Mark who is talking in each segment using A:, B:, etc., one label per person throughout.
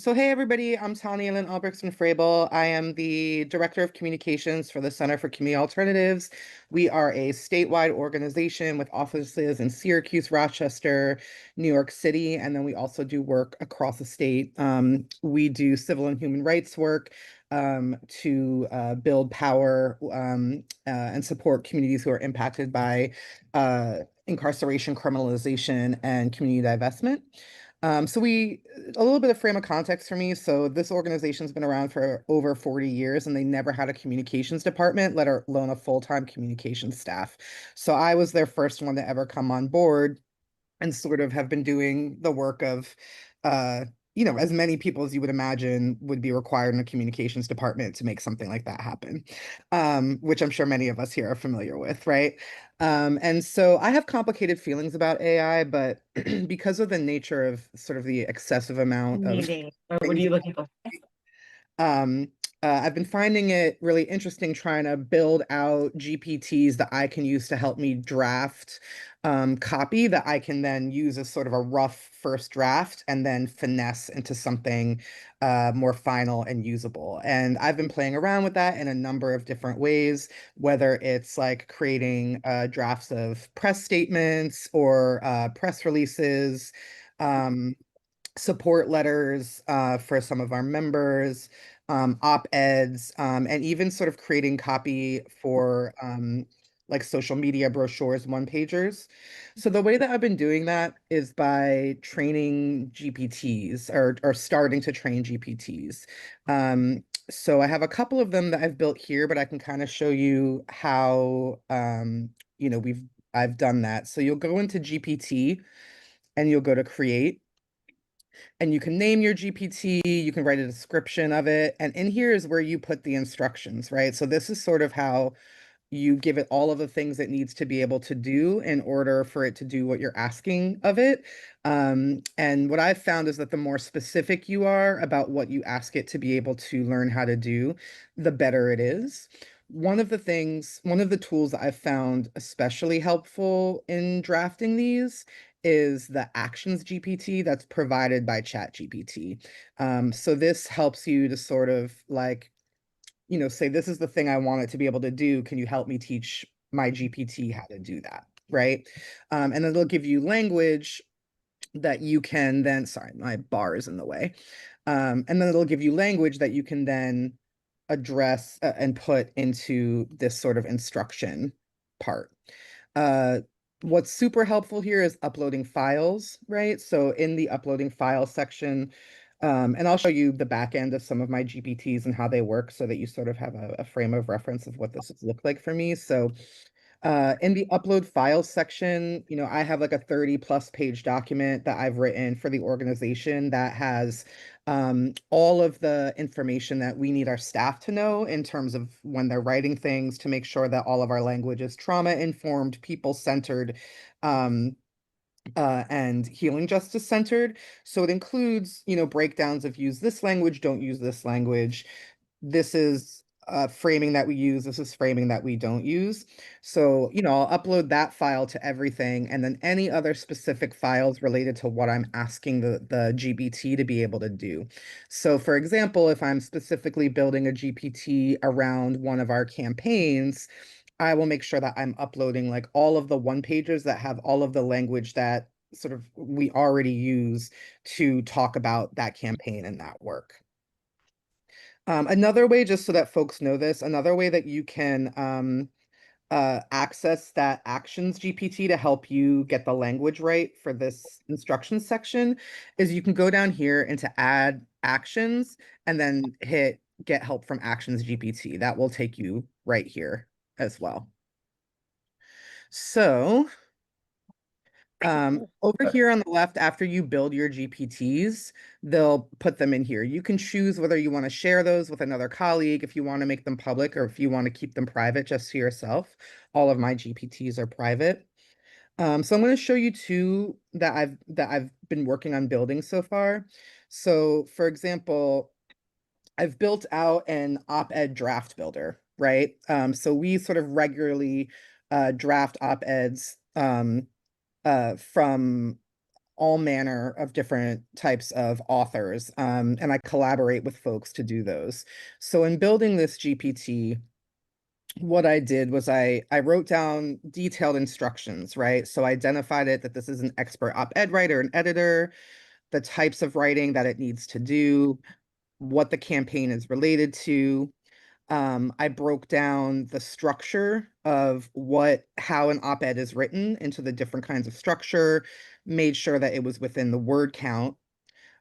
A: So hey everybody, I'm Tanya Lynn Albrechtson Frable. I am the Director of Communications for the Center for Community Alternatives. We are a statewide organization with offices in Syracuse, Rochester, New York City, and then we also do work across the state. We do civil and human rights work to build power and support communities who are impacted by incarceration, criminalization, and community divestment. A little bit of frame of context for me. So this organization's been around for over 40 years and they never had a communications department, let alone a full-time communications staff. So I was their first one to ever come on board and sort of have been doing the work of, uh, as many people as you would imagine would be required in a communications department to make something like that happen, which I'm sure many of us here are familiar with, right? And so I have complicated feelings about AI, but because of the nature of sort of the excessive amount of
B: Meeting, or what are
A: things
B: you looking for?
A: um, I've been finding it really interesting trying to build out GPTs that I can use to help me draft copy that I can then use as sort of a rough first draft and then finesse into something more final and usable. And I've been playing around with that in a number of different ways, whether it's like creating drafts of press statements or press releases. Um, Support letters for some of our members, op-eds, and even sort of creating copy for like social media brochures, one-pagers. So the way that I've been doing that is by training GPTs or starting to train GPTs. So I have a couple of them that I've built here, but I can kind of show you how I've done that. So you'll go into GPT and you'll go to create and you can name your GPT, you can write a description of it, and in here is where you put the instructions, right? So this is sort of how you give it all of the things it needs to be able to do in order for it to do what you're asking of it. And what I've found is that the more specific you are about what you ask it to be able to learn how to do, the better it is. One of the tools that I've found especially helpful in drafting these is the Actions GPT that's provided by ChatGPT. So this helps you to sort of like, say, this is the thing I want it to be able to do. Can you help me teach my GPT how to do that? Right. And then it'll give you language that you can then, sorry, my bar is in the way. And then it'll give you language that you can then address and put into this sort of instruction part. Uh, what's super helpful here is uploading files, right? So in the uploading file section, and I'll show you the back end of some of my GPTs and how they work so that you sort of have a frame of reference of what this has looked like for me. So in the upload files section, I have like a 30+ page document that I've written for the organization that has all of the information that we need our staff to know in terms of when they're writing things to make sure that all of our language is trauma informed, people centered, um, and healing justice centered. So it includes, breakdowns of use this language, don't use this language. This is framing that we use. This is framing that we don't use. So, I'll upload that file to everything and then any other specific files related to what I'm asking the GPT to be able to do. So for example, if I'm specifically building a GPT around one of our campaigns, I will make sure that I'm uploading like all of the one pagers that have all of the language that sort of we already use to talk about that campaign and that work. Another way, just so that folks know this, another way that you can access that Actions GPT to help you get the language right for this instructions section is you can go down here into Add Actions and then hit Get Help from Actions GPT. That will take you right here as well. So over here on the left, after you build your GPTs, they'll put them in here. You can choose whether you want to share those with another colleague, if you want to make them public, or if you want to keep them private just to yourself. All of my GPTs are private. So I'm going to show you two that I've been working on building so far. So for example, I've built out an op-ed draft builder, right? So we sort of regularly draft op-eds from all manner of different types of authors, and I collaborate with folks to do those. So in building this GPT, what I did was I wrote down detailed instructions, right? So I identified it that this is an expert op-ed writer and editor, the types of writing that it needs to do, what the campaign is related to. I broke down the structure of how an op-ed is written into the different kinds of structure, made sure that it was within the word count.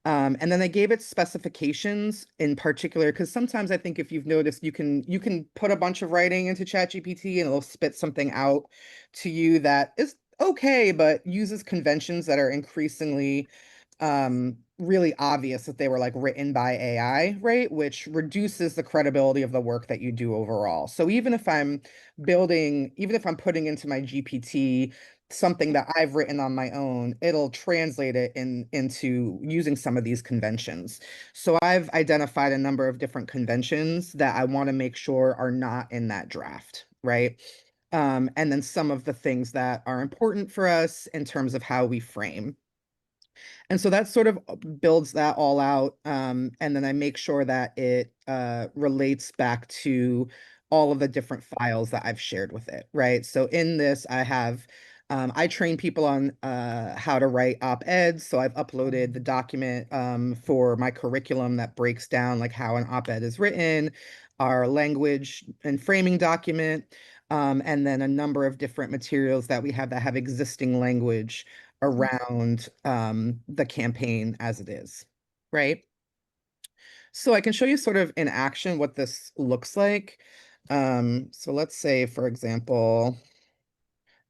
A: And then I gave it specifications in particular, because sometimes I think if you've noticed, you can put a bunch of writing into ChatGPT and it'll spit something out to you that is okay, but uses conventions that are increasingly really obvious that they were like written by AI, right? Which reduces the credibility of the work that you do overall. So even if I'm putting into my GPT something that I've written on my own, it'll translate it into using some of these conventions. So I've identified a number of different conventions that I want to make sure are not in that draft, right? And then some of the things that are important for us in terms of how we frame. And so that sort of builds that all out. And then I make sure that it relates back to all of the different files that I've shared with it, right? So in this, I train people on how to write op-eds. So I've uploaded the document for my curriculum that breaks down like how an op-ed is written, our language and framing document, and then a number of different materials that we have that have existing language around the campaign as it is, right? So I can show you sort of in action what this looks like. So let's say, for example,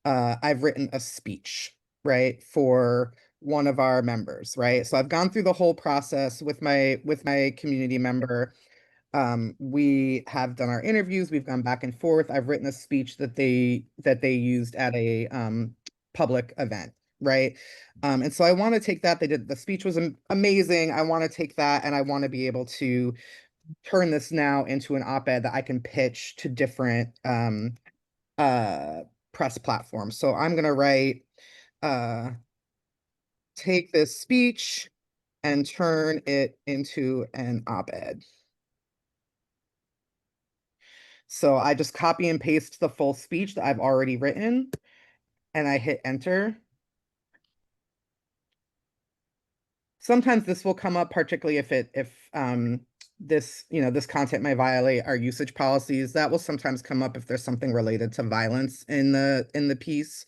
A: I've written a speech, right, for one of our members, right? So I've gone through the whole process with my community member. We have done our interviews, we've gone back and forth. I've written a speech that they used at a public event, right? And so I want to take that. The speech was amazing. I want to take that and I want to be able to turn this now into an op-ed that I can pitch to different uh press platforms. So I'm gonna write uh take this speech and turn it into an op-ed. So I just copy and paste the full speech that I've already written and I hit enter. Sometimes this will come up, particularly if this content might violate our usage policies. That will sometimes come up if there's something related to violence in the piece.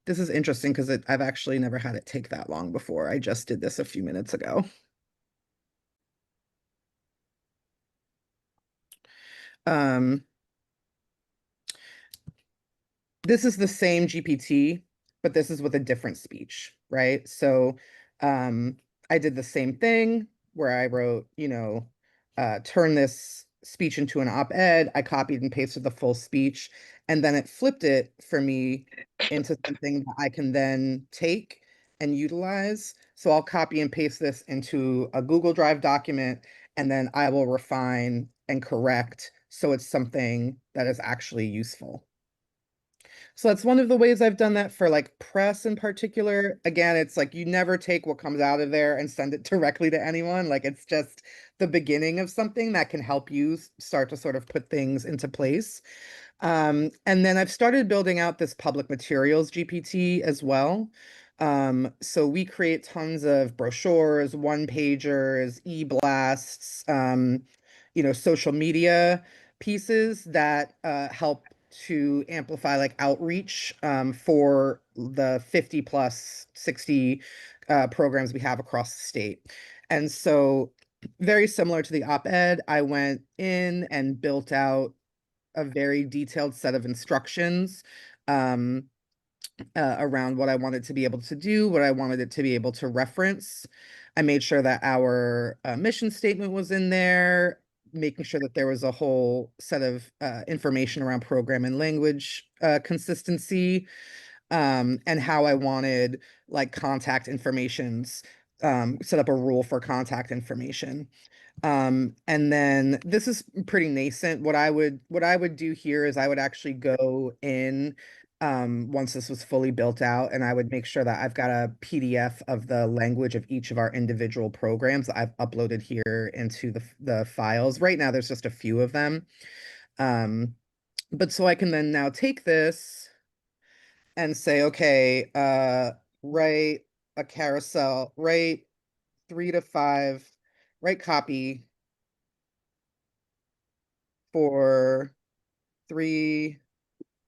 A: This is interesting because I've actually never had it take that long before. I just did this a few minutes ago. Um, this is the same GPT, but this is with a different speech, right? So I did the same thing where I wrote, turn this speech into an op-ed. I copied and pasted the full speech, and then it flipped it for me into something that I can then take and utilize. So I'll copy and paste this into a Google Drive document, and then I will refine and correct so it's something that is actually useful. So that's one of the ways I've done that for like press in particular. Again, it's like you never take what comes out of there and send it directly to anyone. Like it's just the beginning of something that can help you start to sort of put things into place. And then I've started building out this public materials GPT as well. So we create tons of brochures, one-pagers, e-blasts, social media pieces that help to amplify like outreach for the 50 plus 60 programs we have across the state. And so very similar to the op-ed, I went in and built out a very detailed set of instructions um, around what I wanted to be able to do, what I wanted it to be able to reference. I made sure that our mission statement was in there, making sure that there was a whole set of information around program and language consistency, and how I wanted like contact informations, set up a rule for contact information. And then this is pretty nascent. What I would do here is I would actually go in once this was fully built out, and I would make sure that I've got a PDF of the language of each of our individual programs that I've uploaded here into the files. Right now, there's just a few of them. But so I can then now take this and say, okay, write a carousel, write 3 to 5, write copy for 3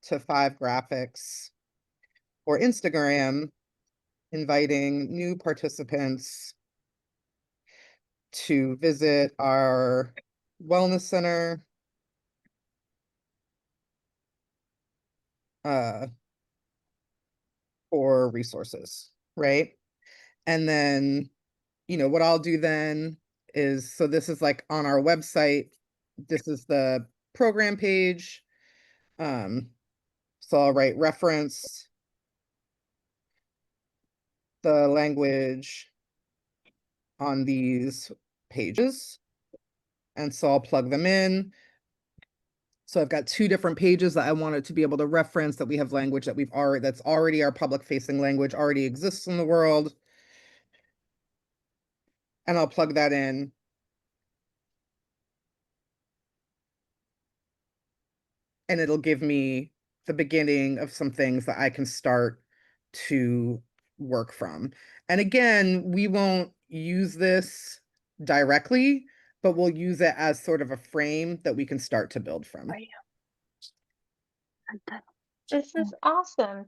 A: to 5 graphics for Instagram, inviting new participants to visit our wellness center, uh, for resources, right? And then, what I'll do then is, so this is like on our website, this is the program page. So I'll write reference the language on these pages. And so I'll plug them in. So I've got 2 different pages that I wanted to be able to reference, that we have language that that's already our public facing language, already exists in the world. And I'll plug that in. And it'll give me the beginning of some things that I can start to work from. And again, we won't use this directly, but we'll use it as sort of a frame that we can start to build from.
B: This is awesome.